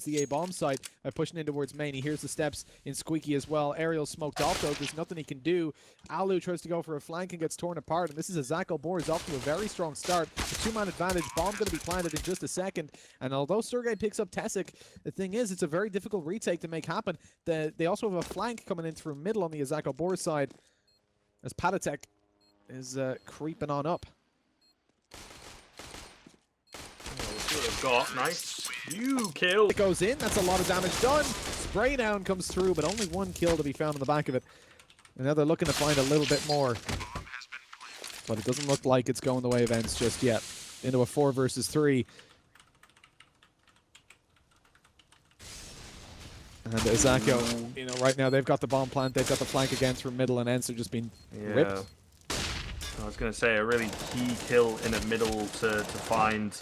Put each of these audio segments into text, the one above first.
the A bomb site by pushing in towards main. He hears the steps in Squeaky as well. Aerial smoked off though. There's nothing he can do. Alu tries to go for a flank and gets torn apart. And this is Izako Boars off to a very strong start. A two-man advantage. Bomb going to be planted in just a second. And although Sergey picks up Tesic, the thing is, it's a very difficult retake to make happen. They also have a flank coming in through middle on the Izako Boars side as Patatek is creeping on up. They've got nice. You kill. It goes in. That's a lot of damage done. Spray down comes through, but only one kill to be found on the back of it. And now they're looking to find a little bit more. But it doesn't look like it's going the way of ENCE just yet. Into a 4 versus 3. And Izako, you know, right now they've got the bomb plant, they've got the flank again through middle, and ENCE are just being ripped. I was going to say, a really key kill in the middle to find.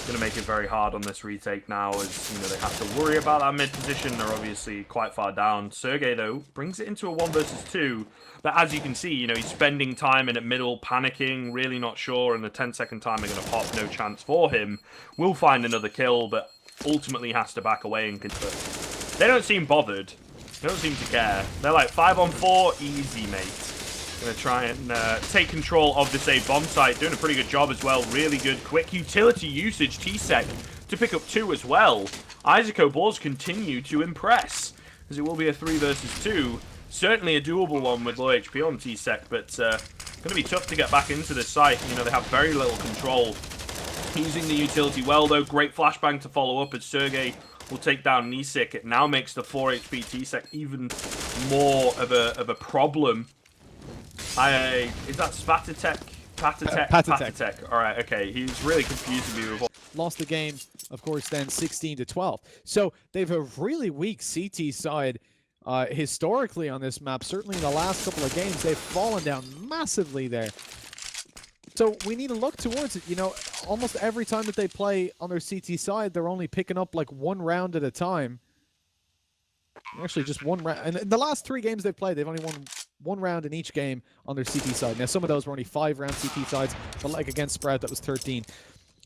Going to make it very hard on this retake now, as you know they have to worry about that mid position. They're obviously quite far down. Sergey though brings it into a 1 versus 2, but as you can see, you know, he's spending time in at middle, panicking, really not sure, and the 10-second timer going to pop, no chance for him. Will find another kill, but ultimately has to back away and convert. They don't seem bothered. They don't seem to care. They're like 5 on 4, easy mate. Going to try and take control of this A bomb site. Doing a pretty good job as well. Really good quick utility usage. T-Sec to pick up 2 as well. Izako Boars continue to impress, as it will be a 3 versus 2. Certainly a doable one with low HP on T-Sec, but going to be tough to get back into this site. You know, they have very little control. Using the utility well, though. Great flashbang to follow up as Sergey will take down Nisik. It now makes the 4 HP T-Sec even more of a problem. Is that Spatatek? Patatek. Alright, okay. He's really confusing me with lost the game, of course, then 16-12. So they've a really weak CT side historically on this map. Certainly in the last couple of games, they've fallen down massively there. So we need to look towards it. You know, almost every time that they play on their CT side, they're only picking up like 1 round at a time. Actually, just 1 round. And in the last 3 games they've played, they've only won 1 round in each game on their CT side. Now, some of those were only 5-round CT sides, but like against Sprout, that was 13.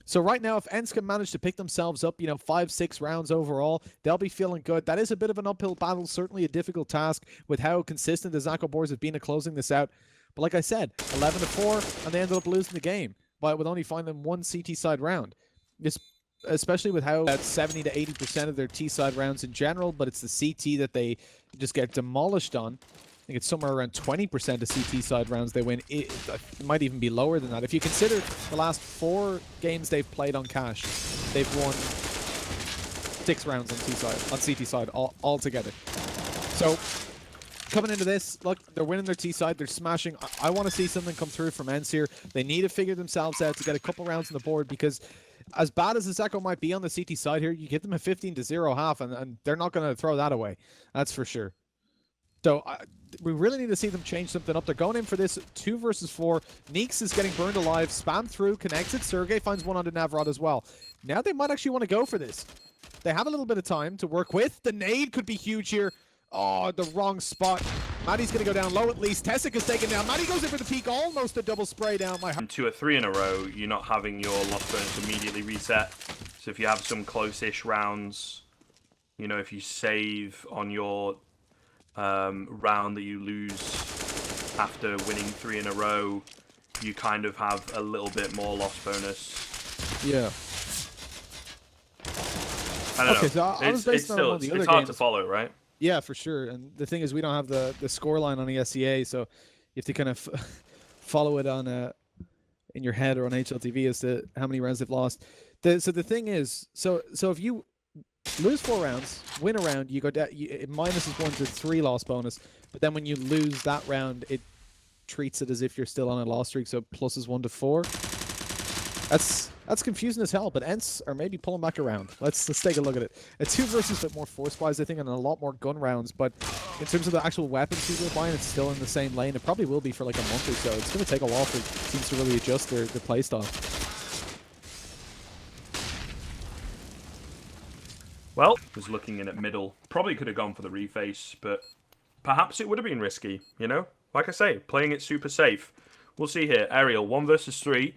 So right now, if ENCE can manage to pick themselves up, you know, 5-6 rounds overall, they'll be feeling good. That is a bit of an uphill battle, certainly a difficult task with how consistent the Izako Boars have been at closing this out. But like I said, 11-4, and they ended up losing the game, but with only finding 1 CT side round. Especially with how about 70 to 80% of their T side rounds in general, but it's the CT that they just get demolished on. I think it's somewhere around 20% of CT side rounds they win. It might even be lower than that. If you consider the last 4 games they've played on Cash, they've won 6 rounds on CT side all together. So coming into this, look, they're winning their T side, they're smashing. I want to see something come through from ENCE here. They need to figure themselves out to get a couple rounds on the board, because as bad as Izako might be on the CT side here, you give them a 15-0 half, and they're not going to throw that away. That's for sure. So we really need to see them change something up. They're going in for this 2 versus 4. Neeks is getting burned alive, spam through, connects it. Sergey finds one onto Navrod as well. Now they might actually want to go for this. They have a little bit of time to work with. The nade could be huge here. Oh, the wrong spot. Maddie's going to go down low at least. Tesic is taken down. Maddie goes in for the peak, almost a double spray down. 2 or 3 in a row, you're not having your lost bonus immediately reset. So if you have some close-ish rounds, you know, if you save on your round that you lose after winning 3 in a row, you kind of have a little bit more lost bonus. Yeah. I don't know. So it's hard to follow, right? Yeah, for sure. And the thing is, we don't have the scoreline on ESEA, so you have to kind of follow it on in your head or on HLTV as to how many rounds they've lost. So the thing is, so if you lose 4 rounds, win a round, you go down. It minuses 1 to 3 loss bonus. But then when you lose that round, it treats it as if you're still on a loss streak, so pluses 1 to 4. That's confusing as hell, but ENCE are maybe pulling back around. Let's take a look at it. A 2 versus, but more force-wise, I think, and a lot more gun rounds. But in terms of the actual weapons people are buying, it's still in the same lane. It probably will be for like a month or so. It's going to take a while for teams to really adjust their playstyle. Well, was looking in at middle. Probably could have gone for the reface, but perhaps it would have been risky, you know? Like I say, playing it super safe. We'll see here. Aerial, 1 versus 3.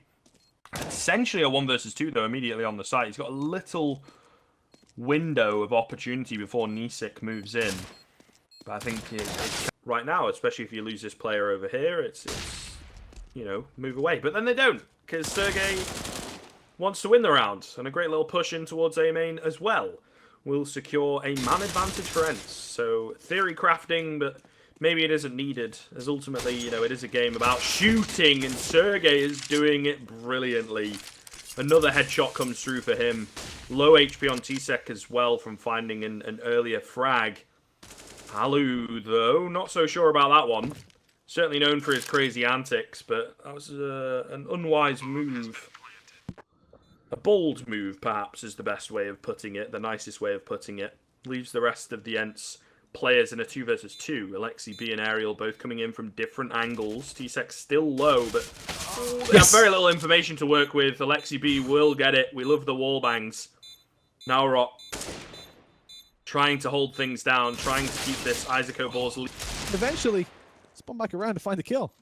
Essentially a 1 versus 2, though, immediately on the site. He's got a little window of opportunity before Nisik moves in. But I think it's right now, especially if you lose this player over here, it's you know, move away. But then they don't, because Sergey wants to win the round, and a great little push in towards A main as well will secure a man advantage for ENCE. So theory crafting, but maybe it isn't needed, as ultimately, you know, it is a game about shooting, and Sergey is doing it brilliantly. Another headshot comes through for him. Low HP on Tsek as well from finding an earlier frag. Alu, though, not so sure about that one. Certainly known for his crazy antics, but that was an unwise move. A bold move, perhaps, is the best way of putting it, the nicest way of putting it. Leaves the rest of the ENCE players in a 2 versus 2. Alexi B and Ariel both coming in from different angles. Tsek's still low, but they have very little information to work with. Alexi B will get it. We love the wall bangs. Now Rock trying to hold things down, trying to keep this Izako Boars lead. Eventually, spun back around to find the kill.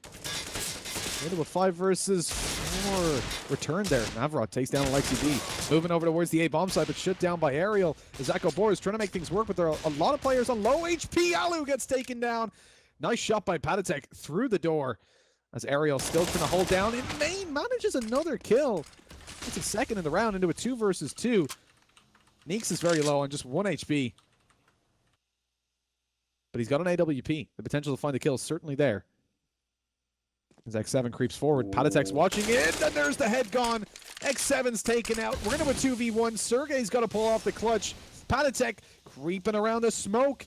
Into a 5 versus 4 return there. Navrot takes down Alexi B. Moving over towards the A bomb side, but shut down by Ariel. Izako Boars trying to make things work, but there are a lot of players on low HP. Alu gets taken down. Nice shot by Patatek through the door. As Ariel still trying to hold down. In main, manages another kill. It's a second in the round into a 2 versus 2. Neeks is very low on just 1 HP. But he's got an AWP. The potential to find the kill is certainly there. As X7 creeps forward, Patatek's watching it, and there's the head gone. X7's taken out. We're into a 2v1. Sergey's got to pull off the clutch. Patatek creeping around the smoke.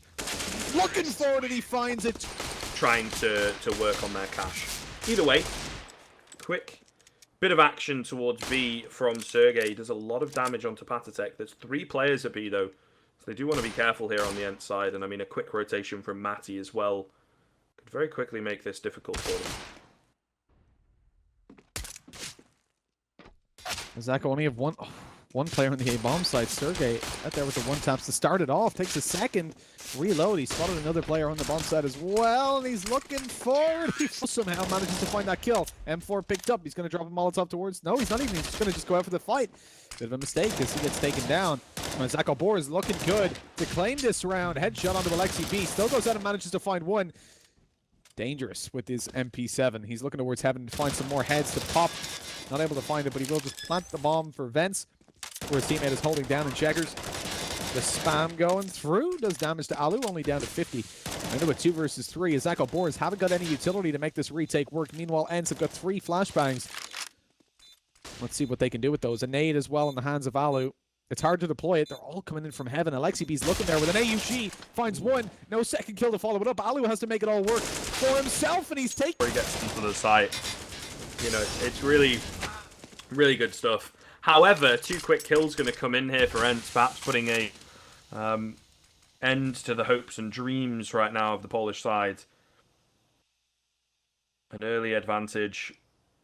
Looking for it, and he finds it. Trying to work on their cash. Either way, quick bit of action towards B from Sergey. Does a lot of damage onto Patatek. There's 3 players at B, though. So they do want to be careful here on the ENCE side. And I mean, a quick rotation from Matty as well could very quickly make this difficult for them. Izako only have one player on the A-bomb side. Sergey out there with the 1 taps to start it off. Takes a second. Reload. He spotted another player on the bomb side as well. And he's looking forward. He somehow manages to find that kill. M4 picked up. He's going to drop a Molotov towards... No, he's not even. He's just going to go out for the fight. Bit of a mistake as he gets taken down. Izako Boars looking good to claim this round. Headshot onto Alexi B. Still goes out and manages to find one. Dangerous with his MP7. He's looking towards heaven to find some more heads to pop. Not able to find it, but he will just plant the bomb for Vents, where his teammate is holding down in checkers. The spam going through does damage to Alu, only down to 50. Into a 2 versus 3. Izako Boars haven't got any utility to make this retake work. Meanwhile, ENCE have got 3 flashbangs. Let's see what they can do with those. A nade as well in the hands of Alu. It's hard to deploy it. They're all coming in from heaven. Alexi B's looking there with an AUG. Finds one. No second kill to follow it up. Alu has to make it all work for himself, and he's taking... Before he gets into the site. You know, it's really, really good stuff. However, 2 quick kills going to come in here for ENCE, perhaps putting a end to the hopes and dreams right now of the Polish side. An early advantage,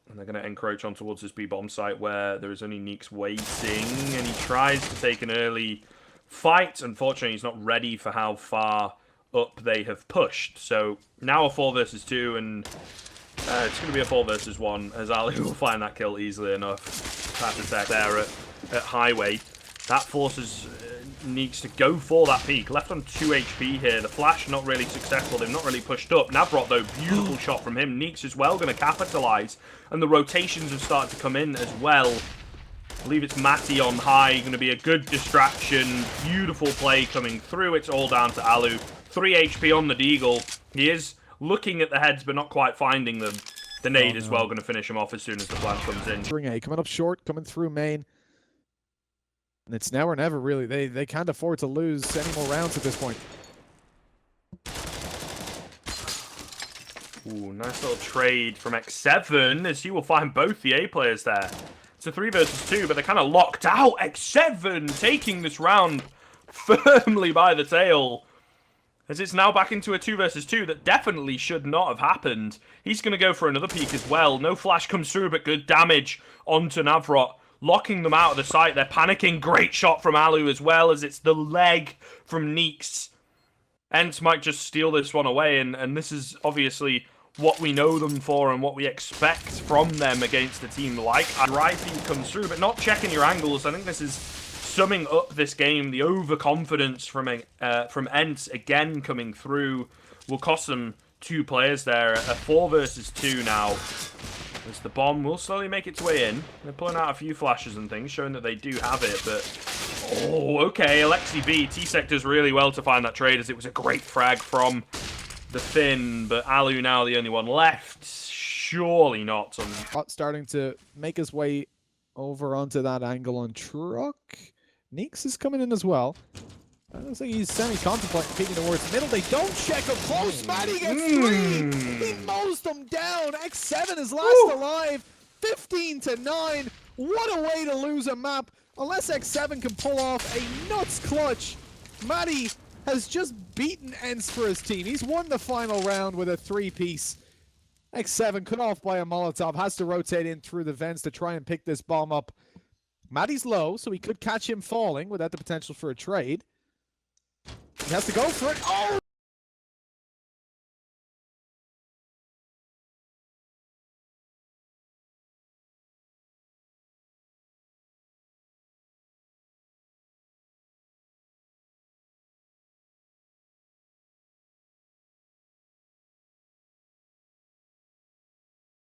and they're going to encroach on towards this B-bomb site where there is only Neeks waiting, and he tries to take an early fight. Unfortunately, he's not ready for how far up they have pushed. So now a 4 versus 2, and it's going to be a 4 versus 1, as Ali will find that kill easily enough. Patatek there at Highway. That forces Neeks to go for that peak. Left on 2 HP here. The flash not really successful. They've not really pushed up. Navrot, though, beautiful shot from him. Neeks as well going to capitalize. And the rotations have started to come in as well. I believe it's Matty on high. Going to be a good distraction. Beautiful play coming through. It's all down to Alu. 3 HP on the Deagle. He is looking at the heads, but not quite finding them. The nade as well going to finish him off as soon as the plant comes in. Ring A coming up short, coming through main. And it's now or never, really. They can't afford to lose any more rounds at this point. Ooh, nice little trade from X7, as he will find both the A players there. It's a 3 versus 2, but they're kind of locked out. X7 taking this round firmly by the tail, as it's now back into a 2 versus 2 that definitely should not have happened. He's going to go for another peek as well. No flash comes through, but good damage onto Navrot, locking them out of the site. They're panicking. Great shot from Alu as well, as it's the leg from Neeks. ENCE might just steal this one away, and this is obviously what we know them for and what we expect from them against a team like Drive feed comes through, but not checking your angles. I think this is summing up this game, the overconfidence from ENCE again coming through will cost them 2 players there. A 4 versus 2 now. As the bomb will slowly make its way in. They're pulling out a few flashes and things, showing that they do have it, but... Oh, okay, Alexi B. T-Sec does really well to find that trade, as it was a great frag from the Finn, but Alu now the only one left. Surely not. Starting to make his way over onto that angle on Truck. Neeks is coming in as well. I don't think he's semi-contemplating peeking towards middle. They don't check him close. Maddie gets 3. He mows them down. X7 is last alive. 15-9. What a way to lose a map. Unless X7 can pull off a nuts clutch. Maddie has just beaten ENCE for his team. He's won the final round with a 3-piece. X7 cut off by a Molotov. Has to rotate in through the vents to try and pick this bomb up. Maddie's low, so he could catch him falling without the potential for a trade. He has to go for it. Oh!